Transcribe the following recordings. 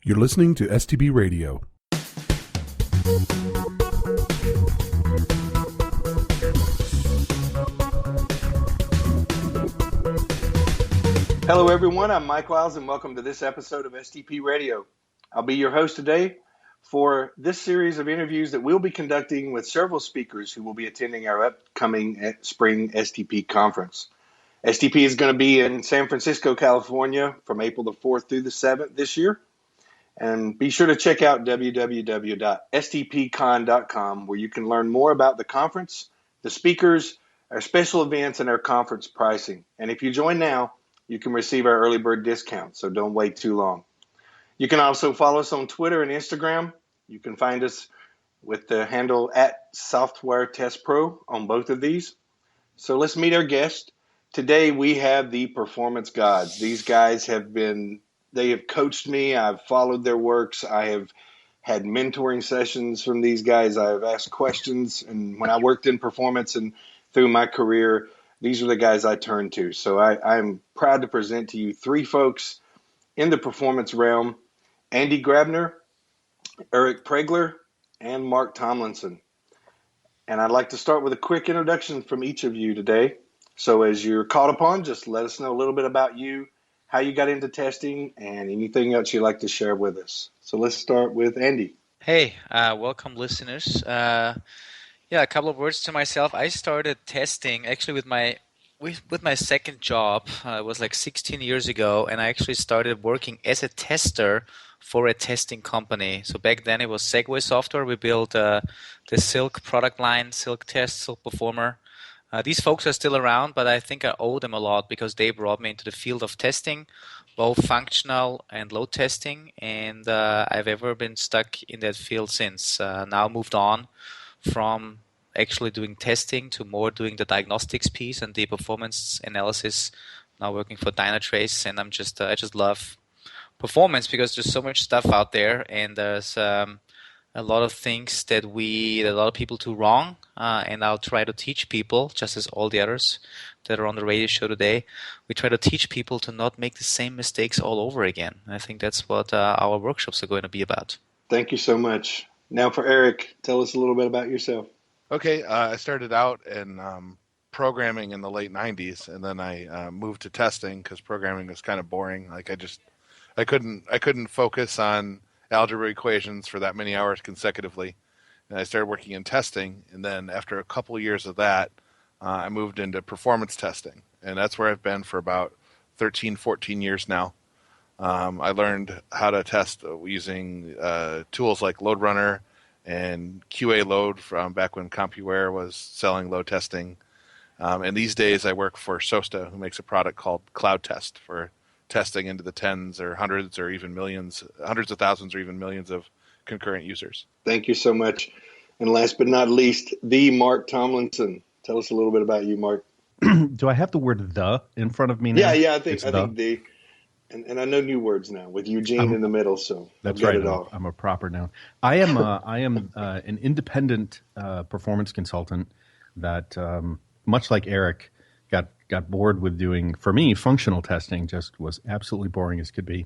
You're listening to STP Radio. Hello everyone, I'm Mike Lyles and welcome to this episode of STP Radio. I'll be your host today for this series of interviews that we'll be conducting with several speakers who will be attending our upcoming Spring STP conference. STP is going to be in San Francisco, California from April the 4th through the 7th this year. And be sure to check out www.stpcon.com where you can learn more about the conference, the speakers, our special events, and our conference pricing. And if you join now, you can receive our early bird discount, so don't wait too long. You can also follow us on Twitter and Instagram. You can find us with the handle @SoftwareTestPro on both of these. So let's meet our guest. Today we have the Performance Gods. These guys they have coached me. I've followed their works. I have had mentoring sessions from these guys. I have asked questions. And when I worked in performance and through my career, these are the guys I turn to. So I'm proud to present to you three folks in the performance realm: Andi Grabner, Proegler, and Mark Tomlinson. And I'd like to start with a quick introduction from each of you today. So as you're called upon, just let us know a little bit about you, how you got into testing, and anything else you'd like to share with us. So let's start with Andi. Hey, welcome listeners. A couple of words to myself. I started testing actually with my second job. It was like 16 years ago, and I actually started working as a tester for a testing company. So back then it was Segway software. We built the Silk product line, Silk Test, Silk Performer. These folks are still around, but I think I owe them a lot because they brought me into the field of testing, both functional and load testing, and I've ever been stuck in that field since. Now moved on from actually doing testing to more doing the diagnostics piece and the performance analysis. Now working for Dynatrace, and I just love performance because there's so much stuff out there, and there's a lot of things that a lot of people do wrong, and I'll try to teach people, just as all the others that are on the radio show today, we try to teach people to not make the same mistakes all over again. And I think that's what our workshops are going to be about. Thank you so much. Now for Eric, tell us a little bit about yourself. Okay, I started out in programming in the late 90s, and then I moved to testing because programming was kind of boring. Like I couldn't focus on algebra equations for that many hours consecutively. And I started working in testing, and then after a couple years of that, I moved into performance testing, and that's where I've been for about 13, 14 years now. I learned how to test using tools like LoadRunner and QA Load from back when CompuWare was selling load testing. And these days I work for SOSTA, who makes a product called Cloud Test for testing into the tens or hundreds or even millions, hundreds of thousands or even millions of concurrent users. Thank you so much. And last but not least, the Mark Tomlinson. Tell us a little bit about you, Mark. Do I have the word "the" in front of me now? Yeah, I think the. And I know new words now with Eugene in the middle, so that's right. I'm a proper noun. I am an independent performance consultant that, much like Eric, got bored with doing, for me, functional testing. Just was absolutely boring as could be,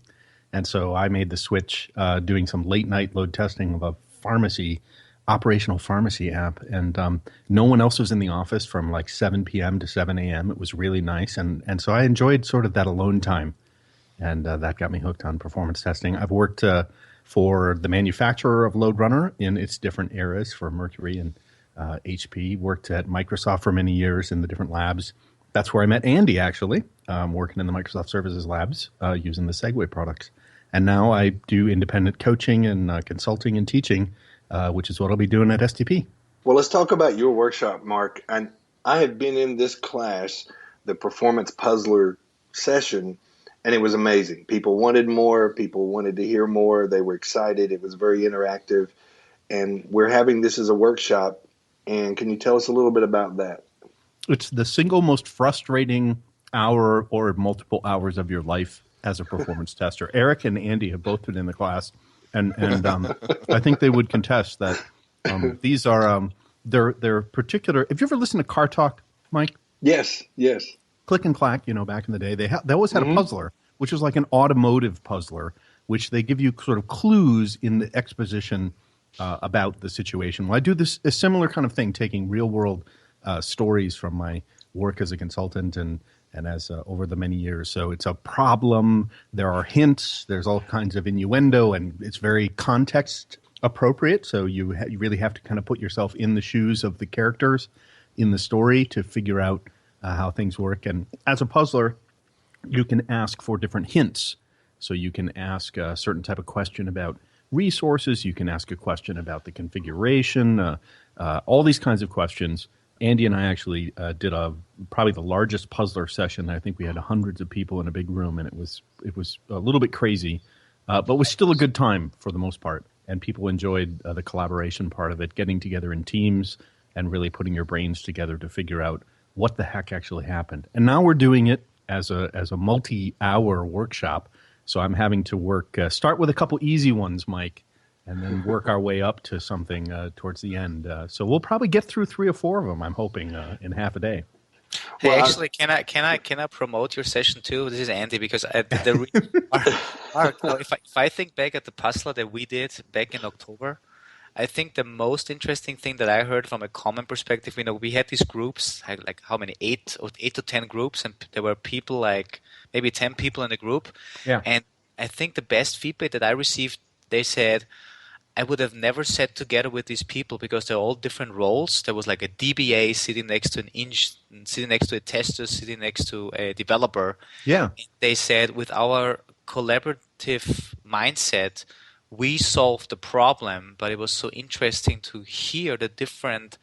and so I made the switch, doing some late night load testing of a operational pharmacy app, and no one else was in the office from like 7 p.m. to 7 a.m. It was really nice, and so I enjoyed sort of that alone time. And that got me hooked on performance testing. I've worked for the manufacturer of LoadRunner in its different eras for Mercury and HP. Worked at Microsoft for many years in the different labs. That's where I met Andi, actually, working in the Microsoft Services labs using the Segway products. And now I do independent coaching and consulting and teaching, which is what I'll be doing at STP. Well, let's talk about your workshop, Mark. And I have been in this class, the Performance Puzzler session, and it was amazing. People wanted more. People wanted to hear more. They were excited. It was very interactive. And we're having this as a workshop. And can you tell us a little bit about that? It's the single most frustrating hour or multiple hours of your life as a performance tester. Eric and Andi have both been in the class. And I think they would contest that these are they're particular. Have you ever listened to Car Talk, Mike? Yes. Click and Clack, back in the day, they always had a puzzler, which was like an automotive puzzler which they give you sort of clues in the exposition about the situation. Well, I do a similar kind of thing, taking real-world stories from my work as a consultant and as over the many years. So it's a problem. There are hints. There's all kinds of innuendo, and it's very context appropriate. So you really have to kind of put yourself in the shoes of the characters in the story to figure out how things work. And as a puzzler, you can ask for different hints. So you can ask a certain type of question about resources. You can ask a question about the configuration, all these kinds of questions. Andy and I actually did probably the largest puzzler session. I think we had hundreds of people in a big room, and it was a little bit crazy, but was still a good time for the most part. And people enjoyed the collaboration part of it, getting together in teams and really putting your brains together to figure out what the heck actually happened. And now we're doing it as a multi-hour workshop. So I'm having to start with a couple easy ones, Mike, and then work our way up to something towards the end. So we'll probably get through 3 or 4 of them, I'm hoping, in half a day. Hey, well, actually, can I promote your session too? This is Andy, because Mark, if I think back at the puzzler that we did back in October, I think the most interesting thing that I heard from a common perspective, we had these groups, like how many, 8 to 10 groups, and there were people like maybe 10 people in the group. Yeah. And I think the best feedback that I received, they said, I would have never sat together with these people because they're all different roles. There was like a DBA sitting next to sitting next to a tester, sitting next to a developer. Yeah. And they said, with our collaborative mindset, we solved the problem, but it was so interesting to hear the different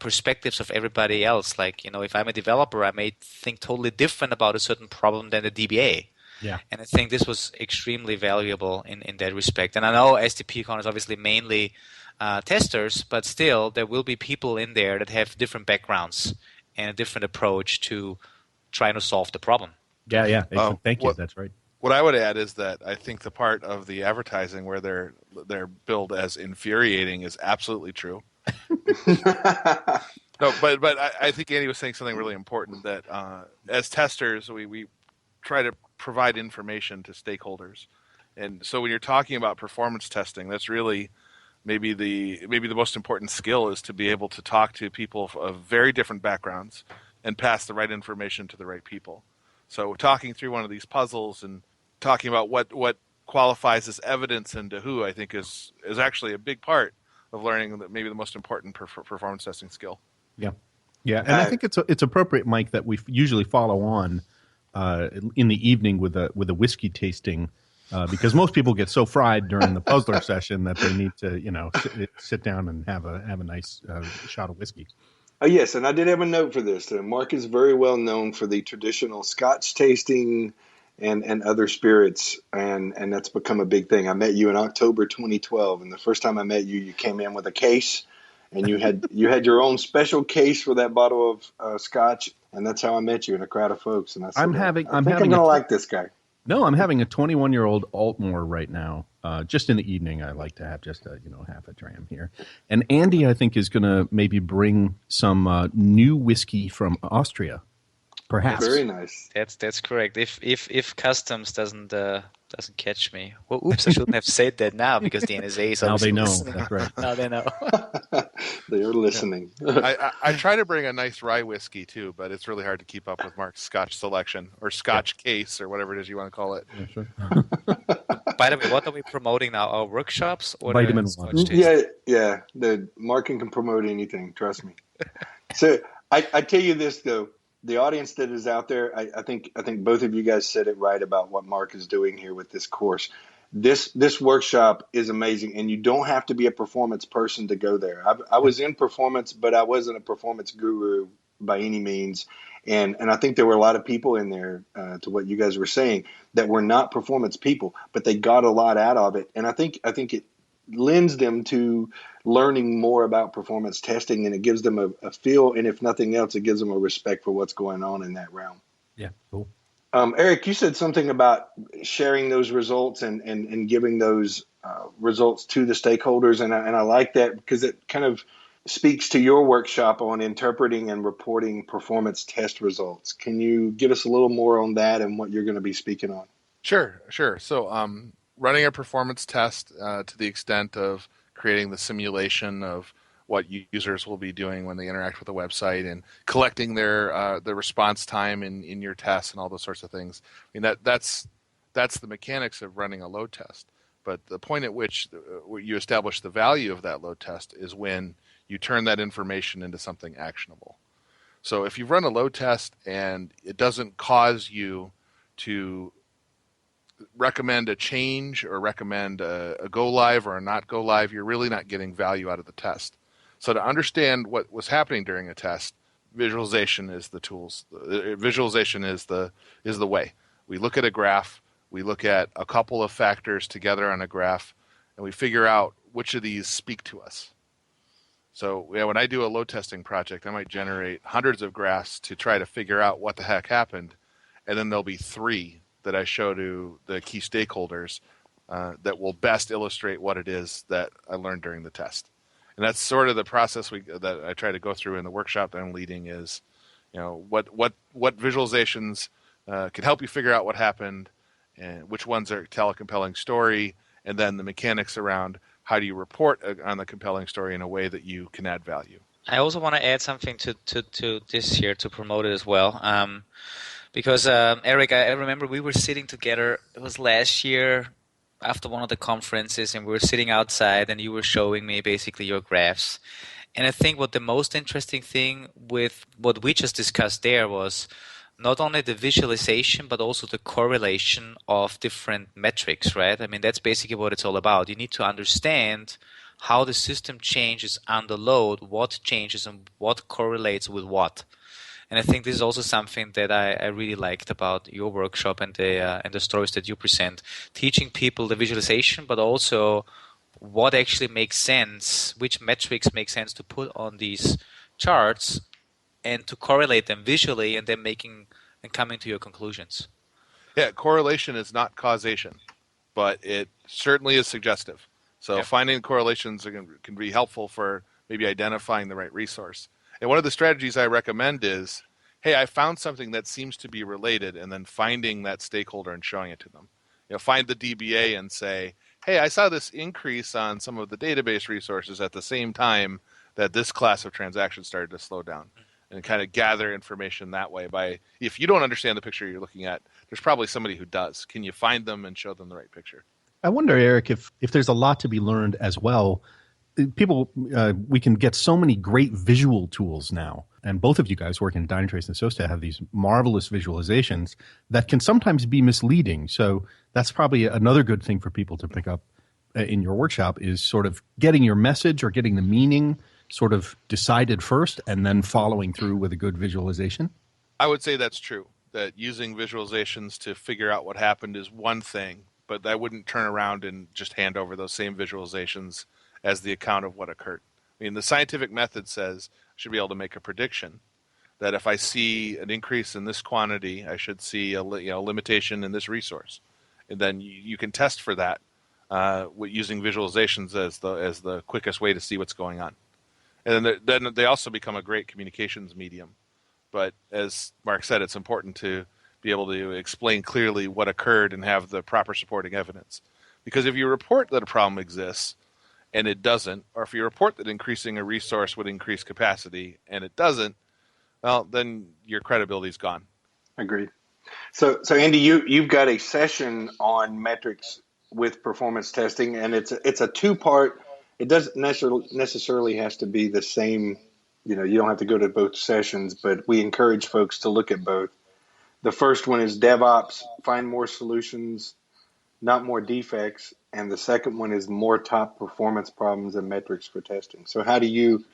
perspectives of everybody else. Like, if I'm a developer, I may think totally different about a certain problem than the DBA. Yeah. And I think this was extremely valuable in that respect. And I know STPCon is obviously mainly testers, but still there will be people in there that have different backgrounds and a different approach to trying to solve the problem. Yeah. Thank you. That's right. What I would add is that I think the part of the advertising where they're billed as infuriating is absolutely true. No, but I think Andy was saying something really important, that as testers, we try to provide information to stakeholders. And so when you're talking about performance testing, that's really maybe the most important skill, is to be able to talk to people of very different backgrounds and pass the right information to the right people. So talking through one of these puzzles and talking about what qualifies as evidence and to who, I think is actually a big part of learning that maybe the most important performance testing skill. Yeah. And I think it's appropriate, Mike, that we usually follow on in the evening with a whiskey tasting, because most people get so fried during the puzzler session that they need to sit down and have a nice shot of whiskey. Oh, yes, and I did have a note for this. Mark is very well known for the traditional Scotch tasting and other spirits, and that's become a big thing. I met you in October 2012, and the first time I met you, you came in with a case, and you had your own special case for that bottle of Scotch, and that's how I met you in a crowd of folks. And I said, I think I'm going to like this guy. No, I'm having a 21-year-old Altmore right now. Just in the evening, I like to have just half a dram here. And Andy, I think, is going to maybe bring some new whiskey from Austria, perhaps. Very nice. That's correct. If customs doesn't catch me, well, oops, I shouldn't have said that now, because the NSA is now they know. listening. That's right. Now they know. They are listening. I try to bring a nice rye whiskey too, but it's really hard to keep up with Mark's Scotch selection or Scotch case or whatever it is you want to call it. Yeah, sure. By the way, what are we promoting now? Our workshops or Vitamin Scotch one? tasting? Yeah. The Mark can promote anything. Trust me. So I tell you this though. The audience that is out there, I think both of you guys said it right about what Mark is doing here with this course. This workshop is amazing, and you don't have to be a performance person to go there. I was in performance, but I wasn't a performance guru by any means. And I think there were a lot of people in there, to what you guys were saying, that were not performance people, but they got a lot out of it. And I think it lends them to learning more about performance testing, and it gives them a feel, and if nothing else, it gives them a respect for what's going on in that realm. Yeah, cool. Eric, you said something about sharing those results and giving those results to the stakeholders, and I like that, because it kind of speaks to your workshop on interpreting and reporting performance test results. Can you give us a little more on that and what you're going to be speaking on? Sure. So running a performance test to the extent of creating the simulation of what users will be doing when they interact with the website and collecting their the response time in your tests and all those sorts of things. I mean, that's the mechanics of running a load test. But the point at which you establish the value of that load test is when you turn that information into something actionable. So if you run a load test and it doesn't cause you to recommend a change or recommend a go live or a not go live, you're really not getting value out of the test. So to understand what was happening during a test, visualization is the tools. Visualization is the way. We look at a graph, we look at a couple of factors together on a graph, and we figure out which of these speak to us. So when I do a load testing project, I might generate hundreds of graphs to try to figure out what the heck happened, and then there'll be 3 that I show to the key stakeholders that will best illustrate what it is that I learned during the test. And that's sort of the process that I try to go through in the workshop that I'm leading is, what visualizations can help you figure out what happened, and which ones tell a compelling story, and then the mechanics around how do you report on the compelling story in a way that you can add value. I also want to add something to this here to promote it as well. Because, Eric, I remember we were sitting together, it was last year after one of the conferences, and we were sitting outside and you were showing me basically your graphs. And I think what the most interesting thing with what we just discussed there was not only the visualization, but also the correlation of different metrics, right? I mean, that's basically what it's all about. You need to understand how the system changes under load, what changes and what correlates with what. And I think this is also something that I really liked about your workshop and the stories that you present, teaching people the visualization, but also what actually makes sense, which metrics make sense to put on these charts and to correlate them visually and then coming to your conclusions. Yeah, correlation is not causation, but it certainly is suggestive. So finding correlations can be helpful for maybe identifying the right resource. And one of the strategies I recommend is, hey, I found something that seems to be related, and then finding that stakeholder and showing it to them. Find the DBA and say, hey, I saw this increase on some of the database resources at the same time that this class of transactions started to slow down, and kind of gather information that way. If you don't understand the picture you're looking at, there's probably somebody who does. Can you find them and show them the right picture? I wonder, Eric, if there's a lot to be learned as well. People, we can get so many great visual tools now. And both of you guys working at Dynatrace and SOSTA have these marvelous visualizations that can sometimes be misleading. So that's probably another good thing for people to pick up in your workshop is sort of getting your message or getting the meaning sort of decided first and then following through with a good visualization. I would say that's true, that using visualizations to figure out what happened is one thing, but I wouldn't turn around and just hand over those same visualizations as the account of what occurred. I mean, the scientific method says I should be able to make a prediction that if I see an increase in this quantity, I should see a limitation in this resource. And then you can test for that using visualizations as the quickest way to see what's going on. And then they also become a great communications medium. But as Mark said, it's important to be able to explain clearly what occurred and have the proper supporting evidence. Because if you report that a problem exists, and it doesn't, or if you report that increasing a resource would increase capacity and it doesn't, well, then your credibility is gone. Agreed. So Andy, you've got a session on metrics with performance testing, and it's a 2-part. It doesn't necessarily has to be the same. You don't have to go to both sessions, but we encourage folks to look at both. The first one is DevOps, find more solutions, not more defects. And the second one is more top performance problems and metrics for testing. So how do you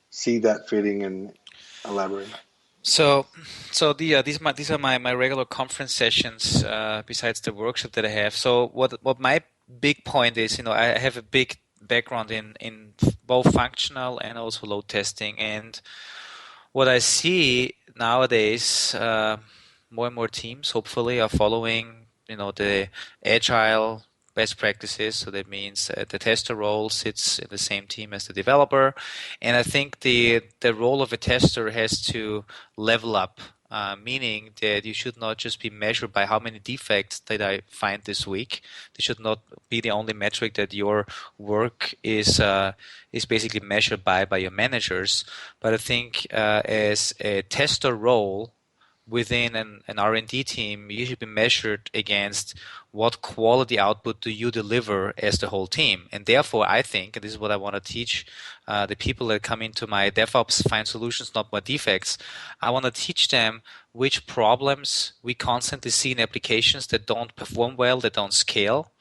see that fitting and elaborate? So these are my regular conference sessions besides the workshop that I have. So what my big point is, I have a big background in both functional and also load testing. And what I see nowadays, more and more teams hopefully are following, the agile best practices. So that means the tester role sits in the same team as the developer. And I think the role of a tester has to level up meaning that you should not just be measured by how many defects did I find this week. This should not be the only metric that your work is basically measured by your managers. But I think as a tester role within an R&D team, you should be measured against what quality output do you deliver as the whole team. And therefore, I think, and this is what I want to teach the people that come into my DevOps Find Solutions, Not More Defects, I want to teach them which problems we constantly see in applications that don't perform well, that don't scale,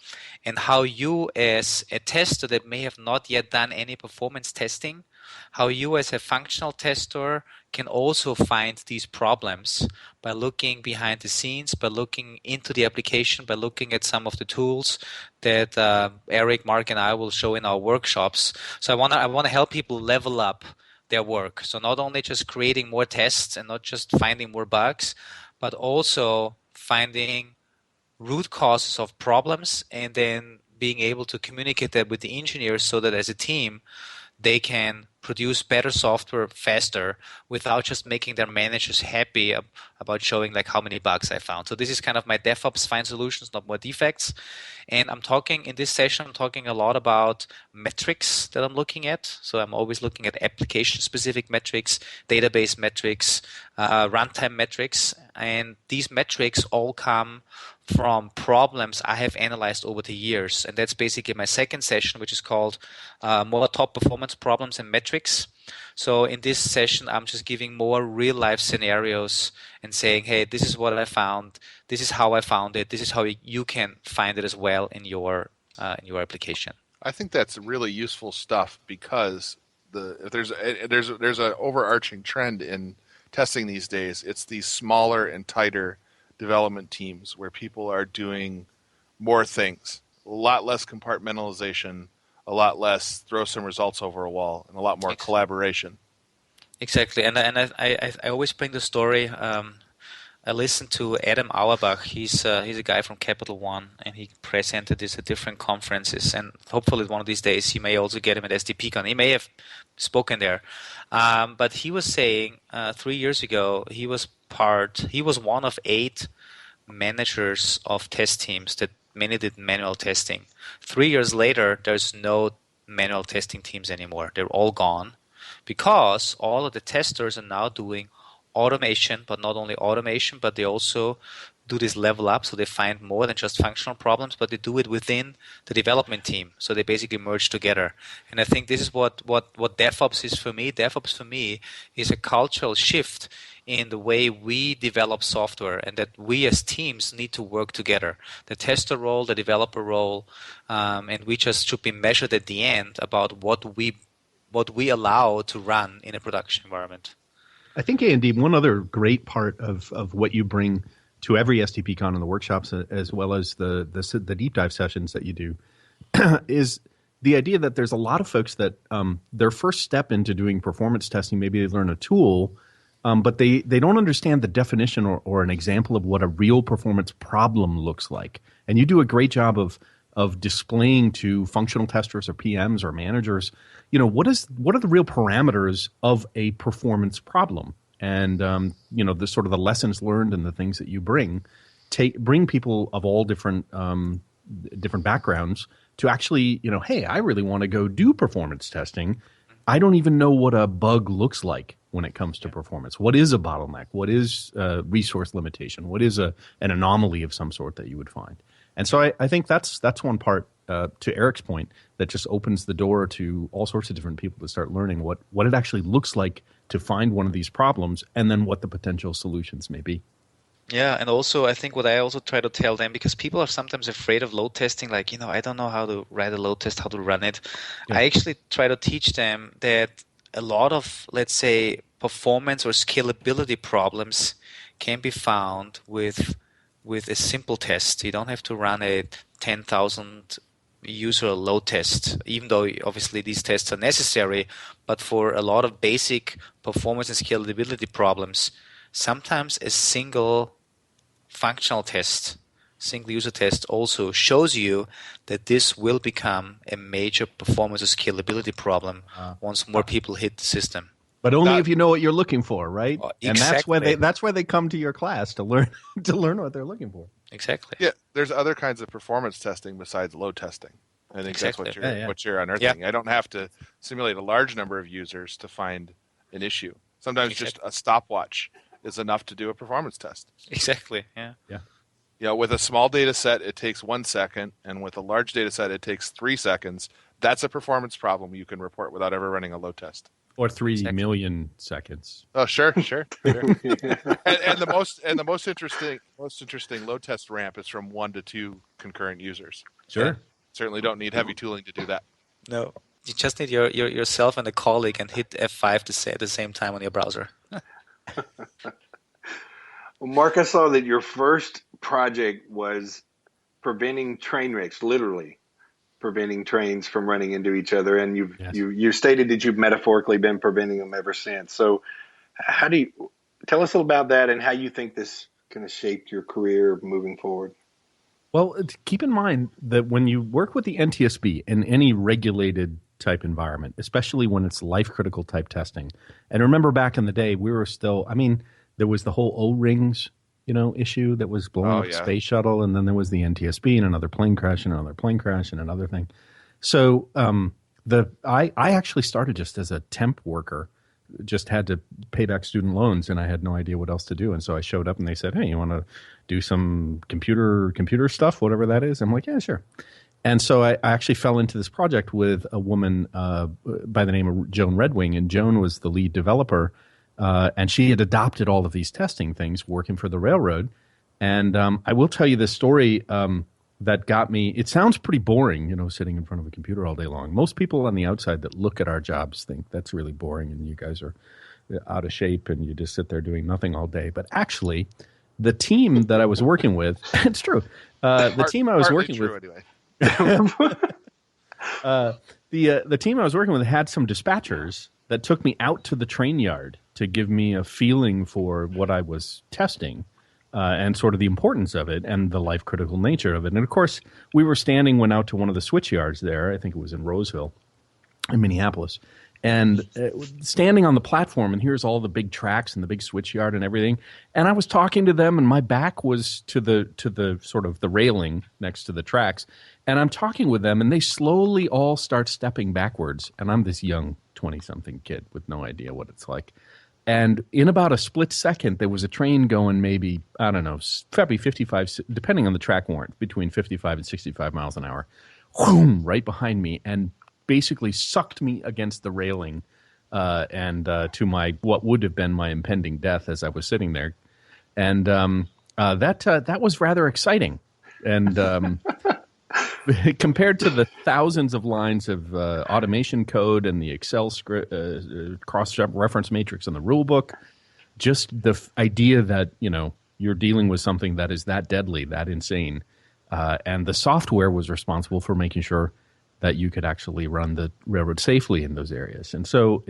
and how you as a tester that may have not yet done any performance testing, how you as a functional tester can also find these problems by looking behind the scenes, by looking into the application, by looking at some of the tools that Eric, Mark, and I will show in our workshops. So I want to help people level up their work. So not only just creating more tests and not just finding more bugs, but also finding root causes of problems and then being able to communicate that with the engineers so that as a team they can produce better software faster without just making their managers happy about showing like how many bugs I found. So this is kind of my DevOps Find Solutions, Not More Defects. And in this session, I'm talking a lot about metrics that I'm looking at. So I'm always looking at application-specific metrics, database metrics, runtime metrics. And these metrics all come from problems I have analyzed over the years. And that's basically my second session, which is called More Top Performance Problems and Metrics. So in this session, I'm just giving more real-life scenarios and saying, hey, this is what I found, this is how I found it, this is how you can find it as well in your application. I think that's really useful stuff because there's an overarching trend in testing these days. It's these smaller and tighter development teams where people are doing more things, a lot less compartmentalization, a lot less throw some results over a wall, and a lot more collaboration. Exactly, and I always bring the story. I listened to Adam Auerbach. He's a guy from Capital One, and he presented this at different conferences. And hopefully, one of these days, you may also get him at STPCon. He may have spoken there, but he was saying 3 years ago he was one of 8 managers of test teams that many did manual testing. 3 years later, there's no manual testing teams anymore. They're all gone because all of the testers are now doing automation, but not only automation, but they also do this level up. So they find more than just functional problems, but they do it within the development team. So they basically merge together. And I think this is what DevOps is for me. DevOps for me is a cultural shift in the way we develop software, and that we as teams need to work together. The tester role, the developer role, and we just should be measured at the end about what we allow to run in a production environment. I think, Andy, one other great part of what you bring to every STPCon and the workshops, as well as the deep dive sessions that you do, is the idea that there's a lot of folks that their first step into doing performance testing, maybe they learn a tool, but they don't understand the definition or an example of what a real performance problem looks like. And you do a great job of displaying to functional testers or PMs or managers, what are the real parameters of a performance problem? And the sort of the lessons learned and the things that you bring people of all different backgrounds to actually, hey, I really want to go do performance testing. I don't even know what a bug looks like when it comes to performance. What is a bottleneck? What is a resource limitation? What is an anomaly of some sort that you would find? And so I think that's one part, to Eric's point, that just opens the door to all sorts of different people to start learning what it actually looks like to find one of these problems, and then what the potential solutions may be. Yeah, and also I think what I also try to tell them, because people are sometimes afraid of load testing, like, I don't know how to write a load test, how to run it. Yeah. I actually try to teach them that a lot of, let's say, performance or scalability problems can be found with a simple test. You don't have to run a 10,000 user load test, even though obviously these tests are necessary. But for a lot of basic performance and scalability problems, sometimes a single functional test, single user test also shows you that this will become a major performance or scalability problem once more people hit the system. But only if you know what you're looking for, right? Well, and that's why they come to your class to learn what they're looking for. Exactly. Yeah, there's other kinds of performance testing besides load testing. I think that's what you're unearthing. I don't have to simulate a large number of users to find an issue. Sometimes just a stopwatch is enough to do a performance test. Exactly. Yeah. Yeah. With a small data set, it takes 1 second, and with a large data set, it takes 3 seconds. That's a performance problem you can report without ever running a load test. Or 3 million seconds. Oh, sure. and the most interesting load test ramp is from 1 to 2 concurrent users. Sure. Yeah. Certainly don't need heavy tooling to do that. No. You just need yourself and a colleague and hit F5 to say at the same time on your browser. Well, Mark, I saw that your first project was preventing train wrecks, literally preventing trains from running into each other, and you stated that you've metaphorically been preventing them ever since. So how do you tell us a little about that and how you think this kind of shaped your career moving forward? Well, keep in mind that when you work with the NTSB in any regulated type environment, especially when it's life-critical type testing, and remember back in the day, we were still, there was the whole O-rings, issue that was blowing up the space shuttle, and then there was the NTSB and another plane crash and another plane crash and another thing. So I actually started just as a temp worker, just had to pay back student loans, and I had no idea what else to do. And so I showed up, and they said, "Hey, you want to do some computer stuff, whatever that is?" I'm like, "Yeah, sure." And so I actually fell into this project with a woman by the name of Joan Redwing, and Joan was the lead developer. And she had adopted all of these testing things working for the railroad. And I will tell you this story that got me. It sounds pretty boring, sitting in front of a computer all day long. Most people on the outside that look at our jobs think that's really boring and you guys are out of shape and you just sit there doing nothing all day. But actually, the team that I was working with, it's true. The team I was working with. Anyway. The team I was working with had some dispatchers that took me out to the train yard to give me a feeling for what I was testing and sort of the importance of it and the life-critical nature of it. And, of course, we went out to one of the switch yards there. I think it was in Roseville in Minneapolis. And standing on the platform, and here's all the big tracks and the big switch yard and everything. And I was talking to them, and my back was to the sort of the railing next to the tracks. And I'm talking with them, and they slowly all start stepping backwards. And I'm this young 20-something kid with no idea what it's like. And in about a split second, there was a train going maybe, I don't know, probably 55, depending on the track warrant, between 55 and 65 miles an hour, whoom, right behind me, and basically sucked me against the railing and to my what would have been my impending death as I was sitting there. And that was rather exciting. And compared to the thousands of lines of automation code and the Excel script, cross-reference matrix and the rule book, just the idea that, you're dealing with something that is that deadly, that insane. And the software was responsible for making sure that you could actually run the railroad safely in those areas. And so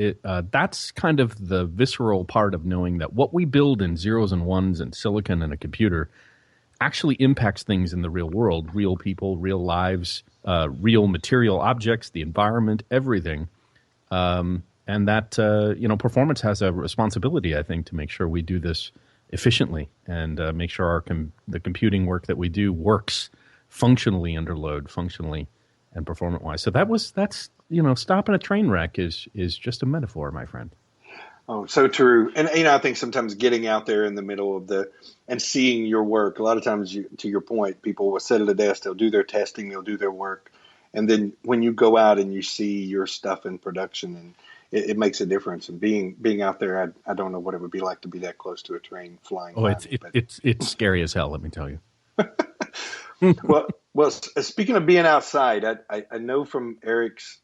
that's kind of the visceral part of knowing that what we build in zeros and ones and silicon and a computer actually impacts things in the real world, real people, real lives, real material objects, the environment, everything. And that, performance has a responsibility, I think, to make sure we do this efficiently and make sure the computing work that we do works functionally under load, functionally and performance-wise. So that's stopping a train wreck is just a metaphor, my friend. Oh, so true. And, I think sometimes getting out there in the middle of and seeing your work, a lot of times, to your point, people will sit at a desk, they'll do their testing, they'll do their work. And then when you go out and you see your stuff in production, and it makes a difference. And being out there, I don't know what it would be like to be that close to a train flying. Oh, it's scary as hell, let me tell you. Well, speaking of being outside, I know from Eric's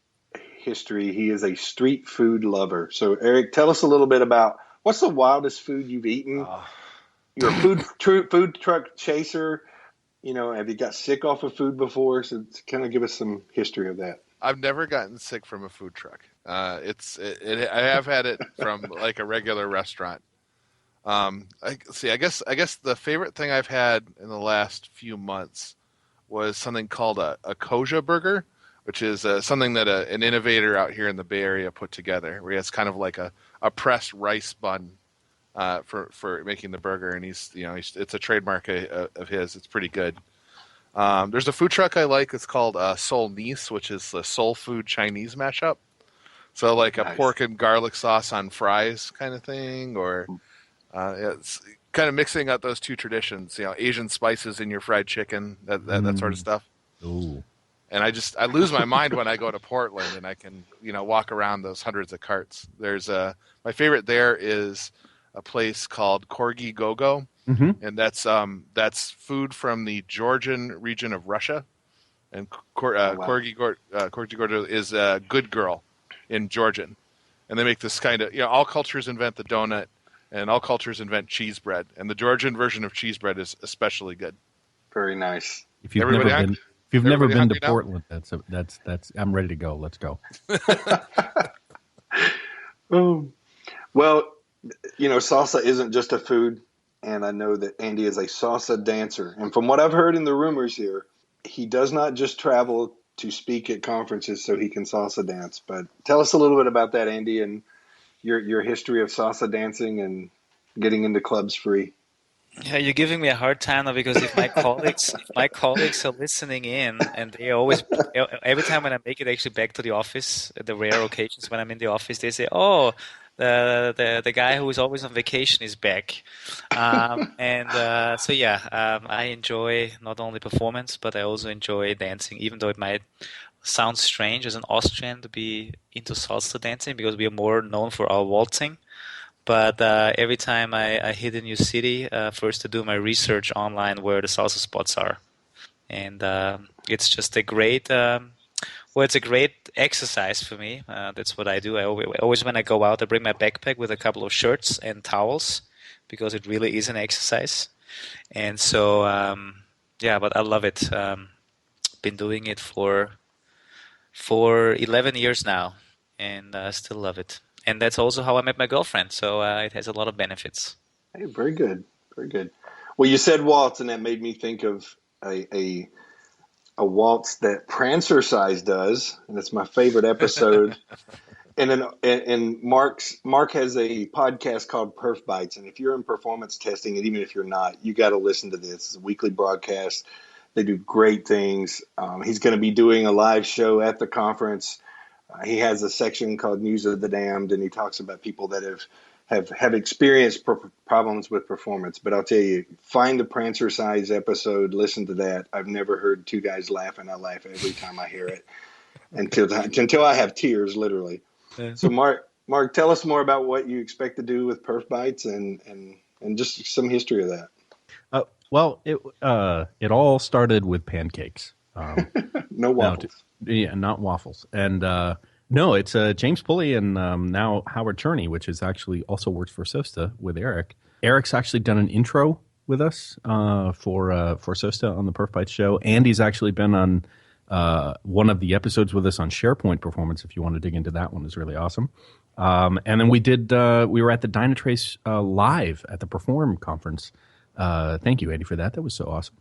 history, he is a street food lover. So, Eric, tell us a little bit about what's the wildest food you've eaten? You're a food truck chaser. Have you got sick off of food before? So, kind of give us some history of that. I've never gotten sick from a food truck. I have had it from like a regular restaurant. I guess the favorite thing I've had in the last few months was something called a kosher burger, which is something that an innovator out here in the Bay Area put together, where he has kind of like a pressed rice bun for making the burger, and it's a trademark of his. It's pretty good. There's a food truck I like. It's called Soul Nice, which is the soul food Chinese mashup. So like a pork and garlic sauce on fries kind of thing, or it's kind of mixing up those two traditions. Asian spices in your fried chicken, that sort of stuff. Ooh. And I lose my mind when I go to Portland and I can, walk around those hundreds of carts. There's my favorite there is a place called Corgi Go-Go, and that's food from the Georgian region of Russia. And Corgi Go-Go is a good girl in Georgian. And they make this kind of, all cultures invent the donut and all cultures invent cheese bread. And the Georgian version of cheese bread is especially good. Very nice. If you've never been to Portland, that's I'm ready to go. Let's go. Well, salsa isn't just a food, and I know that Andy is a salsa dancer. And from what I've heard in the rumors here, he does not just travel to speak at conferences so he can salsa dance. But tell us a little bit about that, Andy, and your history of salsa dancing and getting into clubs free. Yeah, you're giving me a hard time now, because if my colleagues are listening in, and they always, every time when I make it actually back to the office, the rare occasions when I'm in the office, they say, "Oh, the guy who is always on vacation is back." I enjoy not only performance, but I also enjoy dancing, even though it might sound strange as an Austrian to be into salsa dancing, because we are more known for our waltzing. But every time I hit a new city, first I do my research online where the salsa spots are. And it's just a great, it's a great exercise for me. That's what I do. I always, when I go out, I bring my backpack with a couple of shirts and towels, because it really is an exercise. And so, but I love it. Been doing it for 11 years now, and I still love it. And that's also how I met my girlfriend. So it has a lot of benefits. Hey, very good. Very good. Well, you said waltz, and that made me think of a waltz that Prancercise does, and it's my favorite episode. and Mark has a podcast called Perf Bites, and if you're in performance testing, and even if you're not, you got to listen to this. It's a weekly broadcast. They do great things. He's going to be doing a live show at the conference. He has a section called News of the Damned, and he talks about people that have experienced problems with performance. But I'll tell you, find the Prancercise episode, listen to that. I've never heard two guys laugh, and I laugh every time I hear it until I have tears, literally. Yeah. So, Mark, tell us more about what you expect to do with Perf Bites and just some history of that. It all started with pancakes. No waffles. Not waffles. And no, it's James Pulley and now Howard Turney, which is actually also works for SOSTA with Eric. Eric's actually done an intro with us for SOSTA on the Perf Bites show. Andy's actually been on one of the episodes with us on SharePoint performance. If you want to dig into that one, is really awesome. And then we were at the Dynatrace live at the Perform conference. Thank you, Andy, for that. That was so awesome.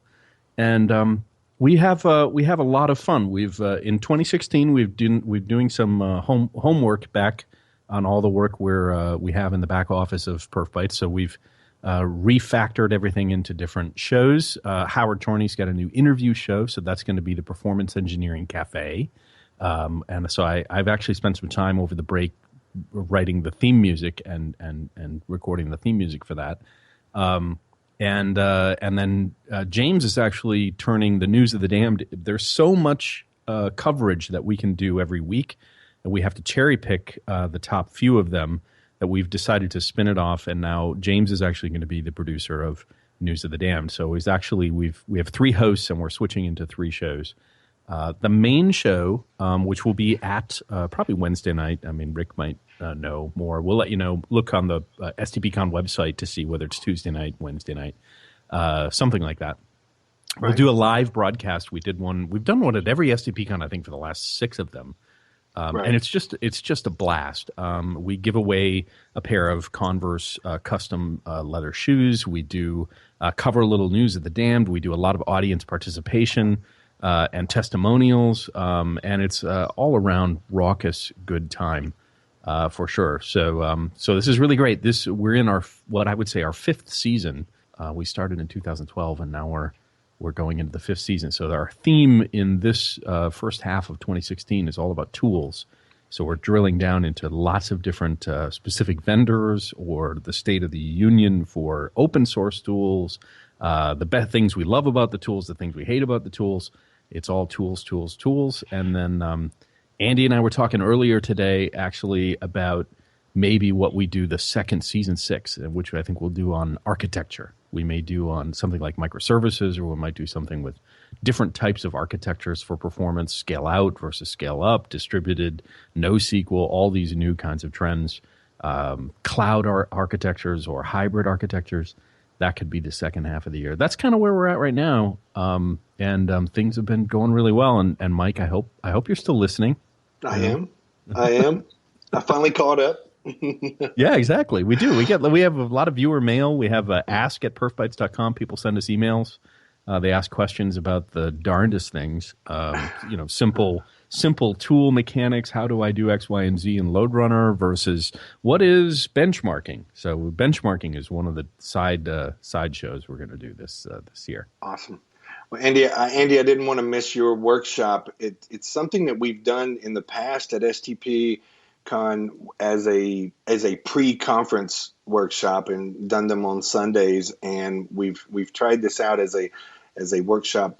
And we have a lot of fun. We've in 2016 we're doing some homework back on all the work we have in the back office of Perf Bites. So we've refactored everything into different shows. Howard Torney's got a new interview show, so that's going to be the Performance Engineering Cafe. And so I've actually spent some time over the break writing the theme music and recording the theme music for that. And then James is actually turning the News of the Damned. There's so much coverage that we can do every week, and we have to cherry pick the top few of them, that we've decided to spin it off. And now James is actually going to be the producer of News of the Damned. So he's actually we have 3 hosts, and we're switching into 3 shows. The main show, which will be at probably Wednesday night. I mean, Rick might know more. We'll let you know. Look on the STPCon website to see whether it's Tuesday night, Wednesday night, something like that. Right. We'll do a live broadcast. We've done one at every STPCon, I think, for the last 6 of them. Right. And it's just a blast. We give away a pair of Converse custom leather shoes. We do cover a little News of the Damned. We do a lot of audience participation. and testimonials, and it's all around raucous good time for sure. So this is really great. We're in what I would say our fifth season. We started in 2012, and now we're going into the fifth season. So our theme in this first half of 2016 is all about tools. So we're drilling down into lots of different specific vendors or the state of the union for open source tools, the best things we love about the tools, the things we hate about the tools. It's all tools, tools, tools. And then Andy and I were talking earlier today actually about maybe what we do the second season 6, which I think we'll do on architecture. We may do on something like microservices, or we might do something with different types of architectures for performance, scale out versus scale up, distributed, NoSQL, all these new kinds of trends, cloud architectures or hybrid architectures. That could be the second half of the year. That's kind of where we're at right now, and things have been going really well. And Mike, I hope you're still listening. I am. I finally caught up. Yeah, exactly. We do. We have a lot of viewer mail. We have ask@perfbytes.com. People send us emails. They ask questions about the darndest things. Simple tool mechanics. How do I do X, Y, and Z in LoadRunner versus what is benchmarking? So benchmarking is one of the side shows we're going to do this year. Awesome. Well, Andy, I didn't want to miss your workshop. It's something that we've done in the past at STPCon as a pre-conference workshop and done them on Sundays, and we've tried this out as a workshop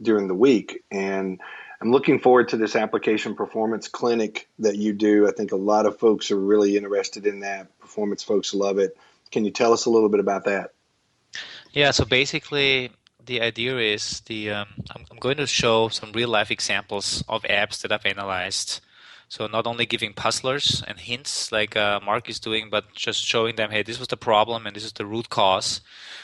during the week, and I'm looking forward to this application performance clinic that you do. I think a lot of folks are really interested in that. Performance folks love it. Can you tell us a little bit about that? Yeah, so basically the idea is I'm going to show some real life examples of apps that I've analyzed. So not only giving puzzlers and hints like Mark is doing, but just showing them, hey, this was the problem and this is the root cause.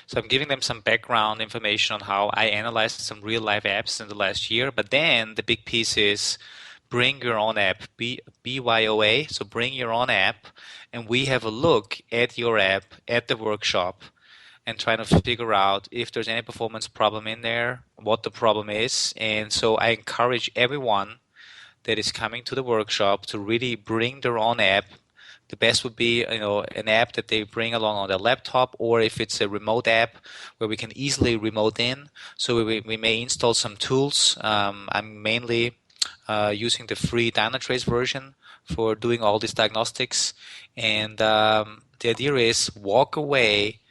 So I'm giving them some background information on how I analyzed some real life apps in the last year. But then the big piece is bring your own app, BYOA. So bring your own app, and we have a look at your app at the workshop and trying to figure out if there's any performance problem in there, what the problem is. And so I encourage everyone that is coming to the workshop to really bring their own app. The best would be, an app that they bring along on their laptop, or if it's a remote app where we can easily remote in. So we may install some tools. I'm mainly using the free Dynatrace version for doing all these diagnostics. And the idea is walk away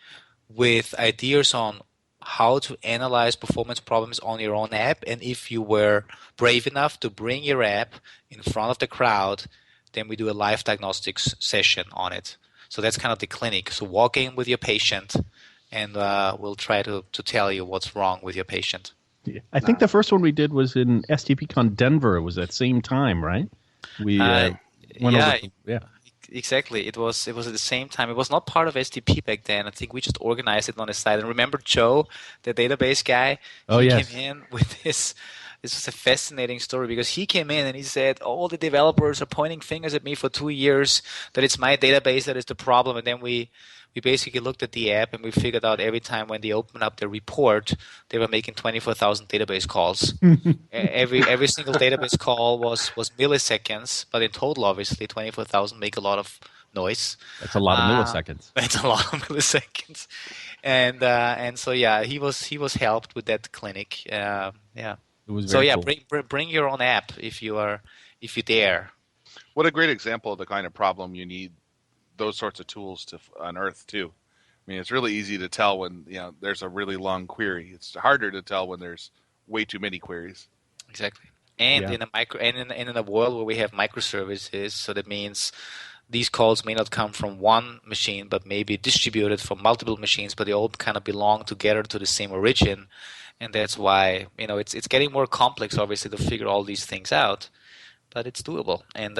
with ideas on how to analyze performance problems on your own app. And if you were brave enough to bring your app in front of the crowd, then we do a live diagnostics session on it. So that's kind of the clinic. So walk in with your patient, and we'll try to tell you what's wrong with your patient. Yeah. I think the first one we did was in STPCon Denver. It was at the same time, right? We went over. Yeah. Exactly. It was at the same time. It was not part of STP back then. I think we just organized it on the side. And remember Joe, the database guy? He came in with this. This was a fascinating story because he came in and he said, all the developers are pointing fingers at me for 2 years that it's my database that is the problem. And then we basically looked at the app and we figured out every time when they opened up the report, they were making 24,000 database calls. every single database call was milliseconds, but in total, obviously, 24,000 make a lot of noise. That's a lot of milliseconds. That's a lot of milliseconds. And so, yeah, he was helped with that clinic. Yeah. It was very cool. Bring your own app if you dare. What a great example of the kind of problem you need those sorts of tools to unearth too. I mean, it's really easy to tell when there's a really long query. It's harder to tell when there's way too many queries. Exactly. And in a world where we have microservices, so that means these calls may not come from one machine, but maybe distributed from multiple machines, but they all kind of belong together to the same origin. And that's why it's getting more complex, obviously, to figure all these things out. But it's doable, and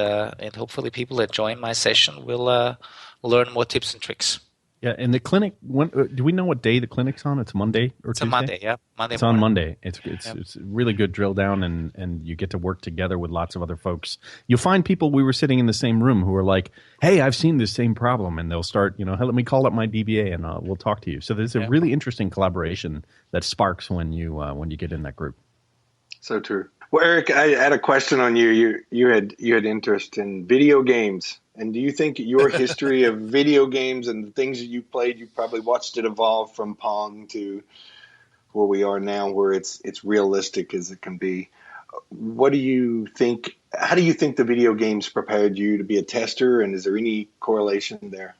hopefully people that join my session will learn more tips and tricks. Yeah, and the clinic. Do we know what day the clinic's on? It's Monday or Tuesday? It's a Monday, yeah. Monday. It's on Monday. It's a really good drill down, and you get to work together with lots of other folks. You'll find people. We were sitting in the same room who are like, "Hey, I've seen this same problem," and they'll start, hey, let me call up my DBA and we'll talk to you. So there's a really interesting collaboration that sparks when you get in that group. So true. Well, Eric, I had a question on you. You had interest in video games, and do you think your history of video games and the things that you played, you probably watched it evolve from Pong to where we are now, where it's realistic as it can be. What do you think? How do you think the video games prepared you to be a tester, and is there any correlation there?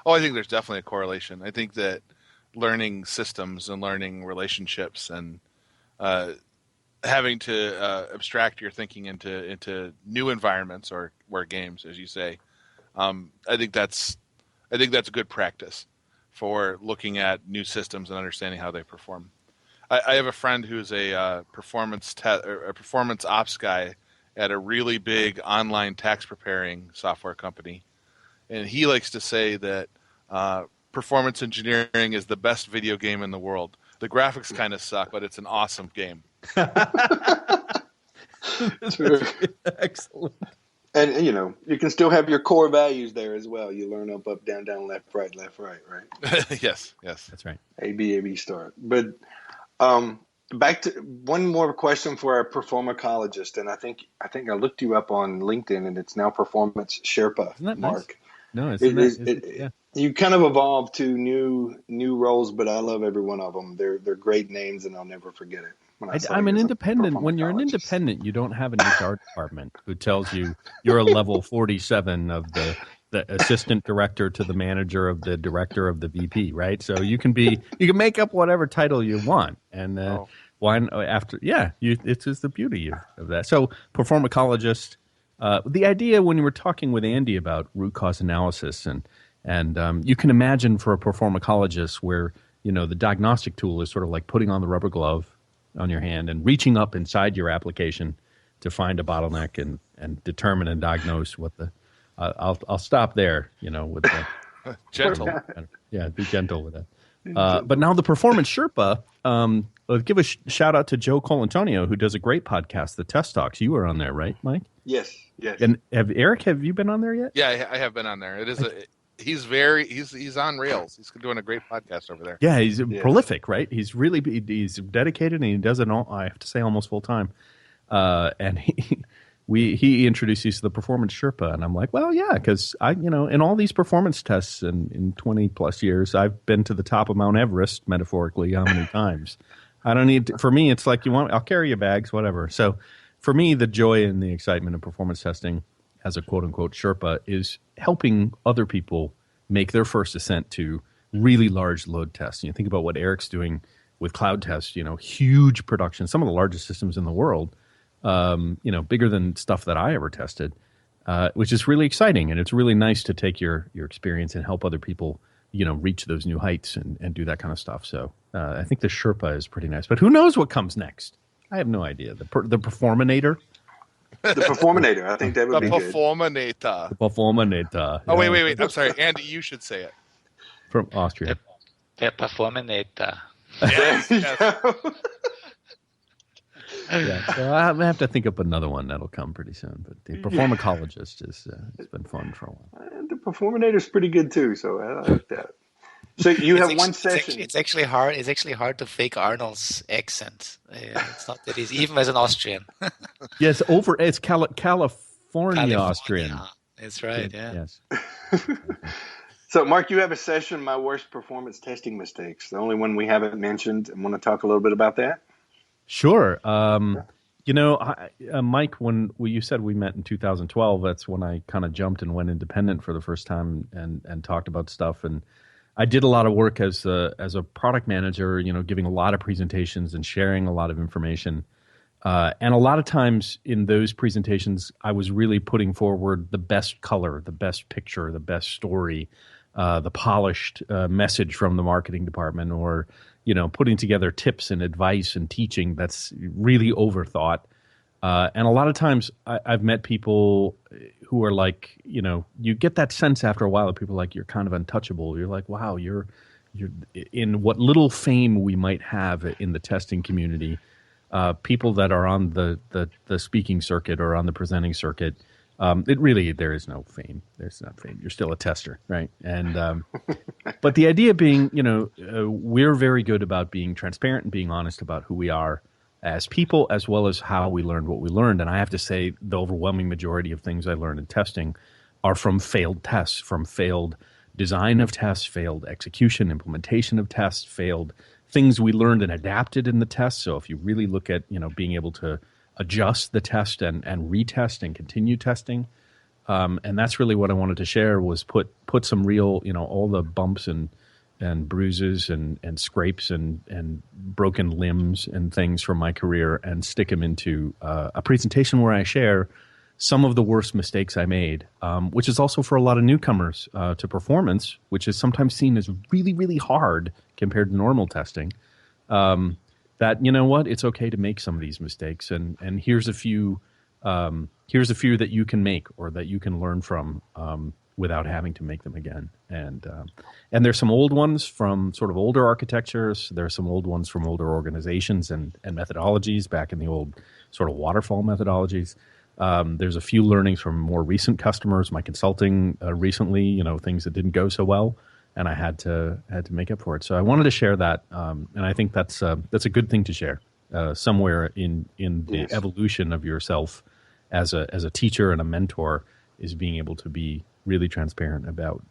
Oh, I think there's definitely a correlation. I think that learning systems and learning relationships and having to abstract your thinking into new environments or games, as you say, I think that's a good practice for looking at new systems and understanding how they perform. I have a friend who's a performance ops guy at a really big online tax preparing software company. And he likes to say that performance engineering is the best video game in the world. The graphics kind of suck, but it's an awesome game. Excellent. And, you can still have your core values there as well. You learn up, down, down, left, right, right? Yes. That's right. A, B, start. But back to one more question for our performacologist. And I think I looked you up on LinkedIn, and it's now Performance Sherpa, Isn't that Mark. Nice? No, you kind of evolved to new roles, but I love every one of them. They're great names, and I'll never forget it. I'm an independent. When you're an independent, you don't have an HR department who tells you you're a level 47 of the assistant director to the manager of the director of the VP, right? So you can make up whatever title you want, and it's just the beauty of that. So performacologist. The idea when you were talking with Andy about root cause analysis and you can imagine for a performacologist where the diagnostic tool is sort of like putting on the rubber glove on your hand and reaching up inside your application to find a bottleneck and determine and diagnose what the I'll stop there with the gentle. Be gentle with that. But now the Performance Sherpa, let's give a shout out to Joe Colantonio, who does a great podcast, The Test Talks. You were on there, right, Mike? Yes. And Eric, have you been on there yet? Yeah, I have been on there. He's on rails. He's doing a great podcast over there. Yeah, he's prolific, right? He's dedicated, and he does it all, I have to say, almost full time. And he introduced us to the Performance Sherpa, and I'm like, well, yeah, because in all these performance tests in 20 plus years, I've been to the top of Mount Everest, metaphorically, how many times? I don't need. For me, it's like I'll carry your bags, whatever. So, for me, the joy and the excitement of performance testing as a quote-unquote Sherpa is helping other people make their first ascent to really large load tests. Think about what Eric's doing with cloud tests, huge production, some of the largest systems in the world, bigger than stuff that I ever tested, which is really exciting. And it's really nice to take your experience and help other people, reach those new heights and do that kind of stuff. So I think the Sherpa is pretty nice. But who knows what comes next? I have no idea. The Performinator? The Performinator. I think that would be good. The Performinator. Oh, wait. I'm sorry. Andy, you should say it. From Austria. The Performinator. Yes. Yeah, so I have to think up another one that'll come pretty soon. But the Performacologist it's been fun for a while. The Performinator is pretty good too, so I like that. So you have one session. It's actually hard. It's actually hard to fake Arnold's accent. It's not that easy, even as an Austrian. Yes, it's California Austrian. That's right. Yeah. Yes. So, Mark, you have a session, My Worst Performance Testing Mistakes, the only one we haven't mentioned. I want to talk a little bit about that. Sure. Mike, when you said we met in 2012, that's when I kind of jumped and went independent for the first time and talked about stuff. And I did a lot of work as a product manager, giving a lot of presentations and sharing a lot of information. And a lot of times in those presentations, I was really putting forward the best color, the best picture, the best story, the polished message from the marketing department, or putting together tips and advice and teaching that's really overthought. And a lot of times I've met people who are like, you get that sense after a while that people are like, you're kind of untouchable. You're like, wow, you're in what little fame we might have in the testing community. People that are on the speaking circuit or on the presenting circuit, there is no fame. There's not fame. You're still a tester, right? And but the idea being, we're very good about being transparent and being honest about who we are, as people, as well as how we learned what we learned. And I have to say the overwhelming majority of things I learned in testing are from failed tests, from failed design of tests, failed execution, implementation of tests, failed things we learned and adapted in the test. So if you really look at, being able to adjust the test and retest and continue testing, and that's really what I wanted to share, was put some real, all the bumps and bruises and scrapes and broken limbs and things from my career and stick them into a presentation where I share some of the worst mistakes I made, which is also for a lot of newcomers to performance, which is sometimes seen as really, really hard compared to normal testing. That, it's okay to make some of these mistakes, and here's a few that you can make or that you can learn from without having to make them again. And there's some old ones from sort of older architectures. There's some old ones from older organizations and methodologies back in the old sort of waterfall methodologies. There's a few learnings from more recent customers, my consulting recently, things that didn't go so well, and I had to make up for it. So I wanted to share that, and I think that's a good thing to share somewhere in the evolution of yourself as a teacher and a mentor, is being able to be really transparent about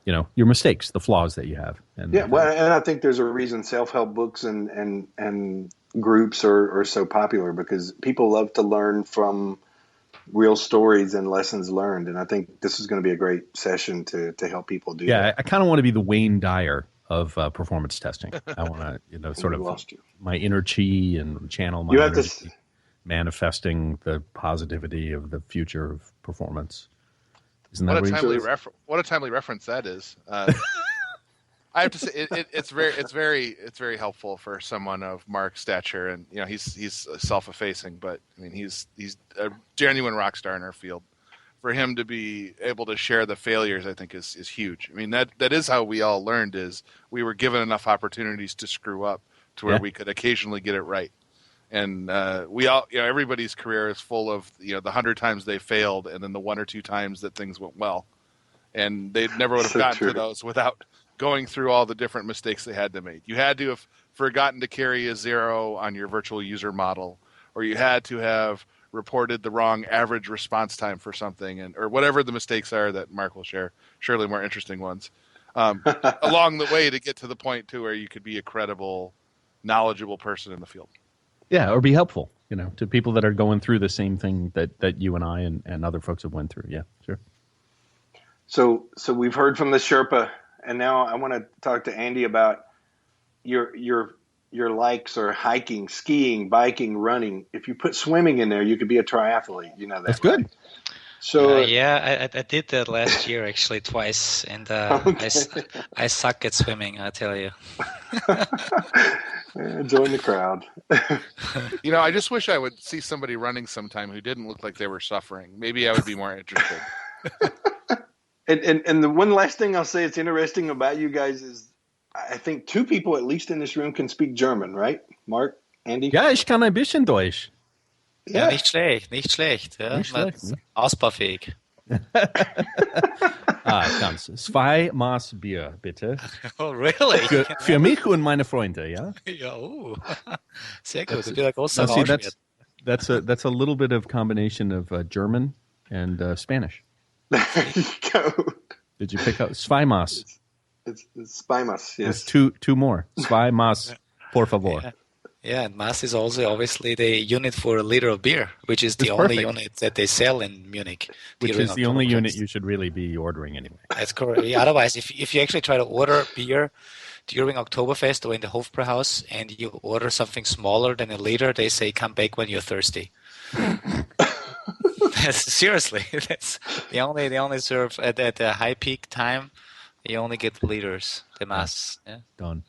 your mistakes, the flaws that you have. And and I think there's a reason self-help books and groups are so popular, because people love to learn from real stories and lessons learned. And I think this is going to be a great session to help people do that. Yeah, I kind of want to be the Wayne Dyer of performance testing. I want to, sort of my inner chi and channel my energy, manifesting the positivity of the future of performance. Isn't that what a timely reference that is. I have to say it's very helpful for someone of Mark's stature, and he's self-effacing, but I mean he's a genuine rock star in our field. For him to be able to share the failures, I think is huge. I mean that is how we all learned, is we were given enough opportunities to screw up to where we could occasionally get it right. And we all, everybody's career is full of the 100 times they failed, and then the 1 or 2 times that things went well, and they never would have gotten to those without going through all the different mistakes they had to make. You had to have forgotten to carry a 0 on your virtual user model, or you had to have reported the wrong average response time for something, or whatever the mistakes are that Mark will share, surely more interesting ones, along the way to get to the point to where you could be a credible, knowledgeable person in the field. Yeah, or be helpful, to people that are going through the same thing that you and I and other folks have went through. Yeah, sure. So we've heard from the Sherpa, and now I want to talk to Andi about your likes or hiking, skiing, biking, running. If you put swimming in there, you could be a triathlete. You know that. That's good. So I did that last year actually twice, and I suck at swimming, I tell you. Join the crowd. I just wish I would see somebody running sometime who didn't look like they were suffering. Maybe I would be more interested. And the one last thing I'll say that's interesting about you guys is I think 2 people at least in this room can speak German, right? Mark, Andi? Ja, ich kann ein bisschen Deutsch. Ja, nicht schlecht. Ja. Nicht schlecht, ne? Ausbaufähig. Ganz. 2 Maß Bier, bitte. Oh, really? Für mich und meine Freunde, ja? Ja, sehr gut. Das wird großer Rausch. That's a little bit of combination of German and Spanish. There you go. Did you pick up? 2 Maß. It's 2 Maß, yes. It's two more. 2 Maß, por favor. Yeah, and Maß is also obviously the unit for a liter of beer, which is the only unit that they sell in Munich. Which is the only unit you should really be ordering anyway. That's correct. Yeah, otherwise, if you actually try to order beer during Oktoberfest or in the Hofbräuhaus and you order something smaller than a liter, they say, come back when you're thirsty. Seriously, they only serve at the high peak time. You only get liters, the Maß. Yeah. Done.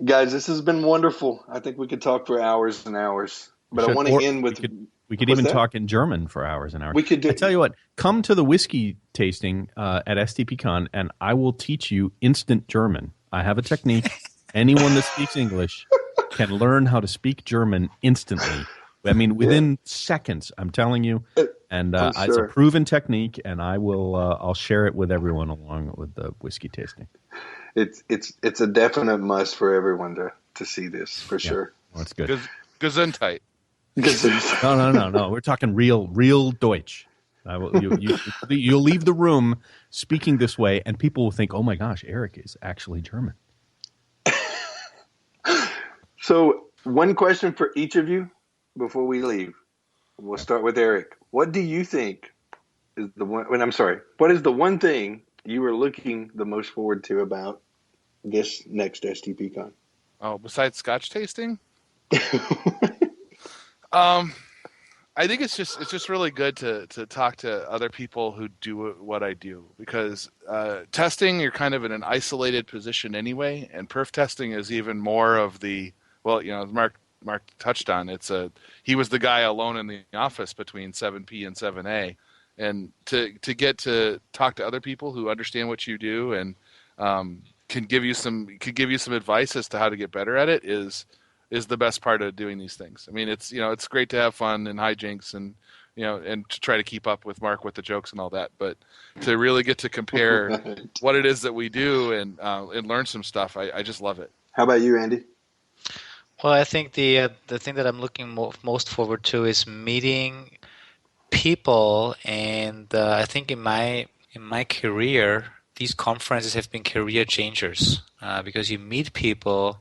Guys, this has been wonderful. I think we could talk for hours and hours, but I want to end with. We could even talk in German for hours and hours. We could. I tell you what, come to the whiskey tasting at STPCon, and I will teach you instant German. I have a technique. Anyone that speaks English can learn how to speak German instantly. I mean, within seconds. I'm telling you, and it's a proven technique, and I'll share it with everyone along with the whiskey tasting. It's a definite must for everyone to see this for sure. Well, that's good. Gesundheit. No. We're talking real Deutsch. You'll leave the room speaking this way, and people will think, "Oh my gosh, Eric is actually German." So, one question for each of you before we leave. We'll start with Eric. What do you think is the one? What is the one thing you are looking the most forward to about this next STPCon? Oh, besides Scotch tasting? I think it's just really good to talk to other people who do what I do, because testing, you're kind of in an isolated position anyway, and perf testing is even more of the, well, Mark touched on, he was the guy alone in the office between 7P and 7A, and to get to talk to other people who understand what you do and can give you some advice as to how to get better at it is the best part of doing these things. I mean, it's great to have fun and hijinks and and to try to keep up with Mark with the jokes and all that, but to really get to compare what it is that we do and learn some stuff, I just love it. How about you, Andy? Well, I think the thing that I'm looking most forward to is meeting people, and I think in my career, these conferences have been career changers because you meet people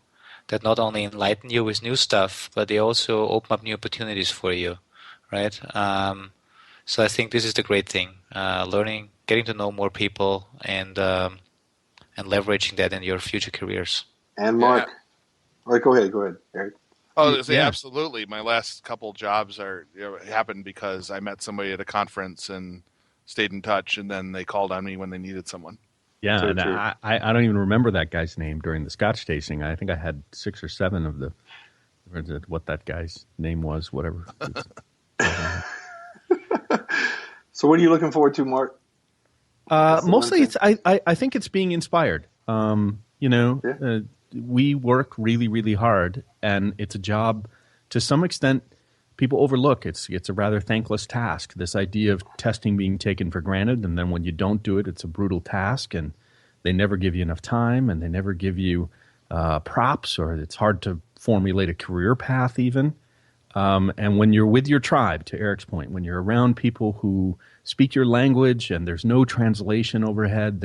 that not only enlighten you with new stuff, but they also open up new opportunities for you, right? So I think this is the great thing: learning, getting to know more people, and leveraging that in your future careers. And Mark. Yeah. All right, go ahead, Eric. Oh, absolutely. My last couple jobs happened because I met somebody at a conference and stayed in touch, and then they called on me when they needed someone. Yeah, and I don't even remember that guy's name during the Scotch tasting. I think I had 6 or 7 of what that guy's name was, whatever. So what are you looking forward to, Mark? Mostly, I think it's being inspired. We work really, really hard, and it's a job to some extent people overlook. It's a rather thankless task, this idea of testing being taken for granted, and then when you don't do it, it's a brutal task, and they never give you enough time, and they never give you props, or it's hard to formulate a career path even. And when you're with your tribe, to Eric's point, when you're around people who speak your language and there's no translation overhead,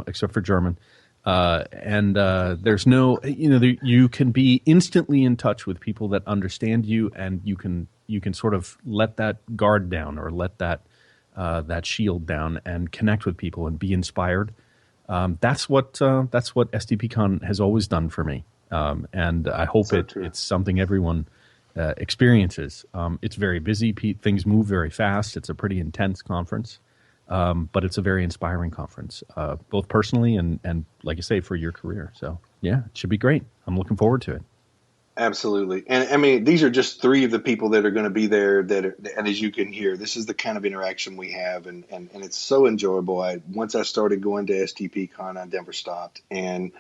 except for German, there's no, you can be instantly in touch with people that understand you, and you can sort of let that guard down, or let that shield down, and connect with people and be inspired. That's what STPCon has always done for me, and I hope it's something everyone experiences. It's very busy. Things move very fast. It's a pretty intense conference. But it's a very inspiring conference, both personally and, like you say, for your career. So, yeah, it should be great. I'm looking forward to it. Absolutely. And, I mean, these are just 3 of the people that are going to be there, and as you can hear, this is the kind of interaction we have, and it's so enjoyable. Once I started going to STPCon, I never stopped. And,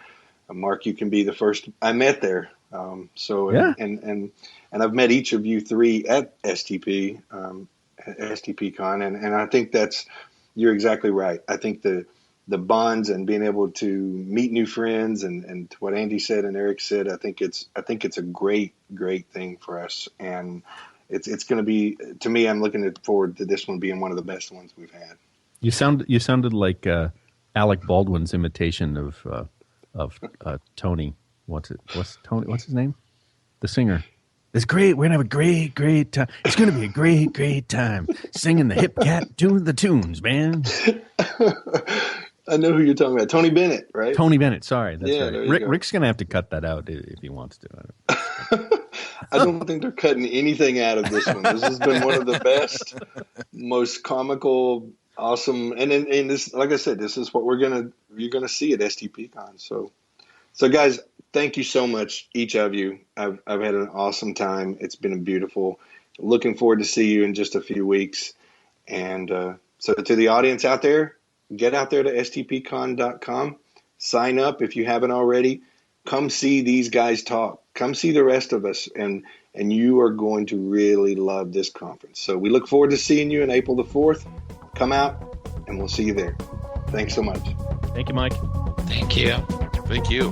Mark, you can be the first I met there. Yeah. And I've met each of you 3 at STPCon, and I think you're exactly right. I think the bonds and being able to meet new friends and to what Andy said and Eric said, I think it's a great thing for us, and it's going to be, to me, I'm looking forward to this one being one of the best ones we've had. You sounded like Alec Baldwin's imitation of Tony. What's his name? The singer. It's great. We're going to have a great time. It's going to be a great time singing the Hip Cat doing the tunes, man. I know who you're talking about. Tony Bennett, right? Tony Bennett. Sorry. That's right. Go. Rick's going to have to cut that out if he wants to. I don't think they're cutting anything out of this one. This has been one of the best, most comical, awesome. And this, like I said, this is what you're going to see at STPCon. So guys, thank you so much, each of you. I've had an awesome time. It's been beautiful. Looking forward to see you in just a few weeks. And so to the audience out there, get out there to stpcon.com. Sign up if you haven't already. Come see these guys talk. Come see the rest of us. And you are going to really love this conference. So we look forward to seeing you on April the 4th. Come out, and we'll see you there. Thanks so much. Thank you, Mike. Thank you. Thank you.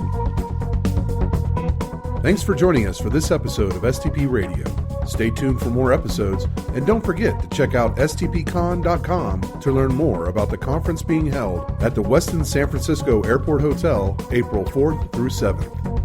Thanks for joining us for this episode of STP Radio. Stay tuned for more episodes, and don't forget to check out stpcon.com to learn more about the conference being held at the Westin San Francisco Airport Hotel April 4th through 7th.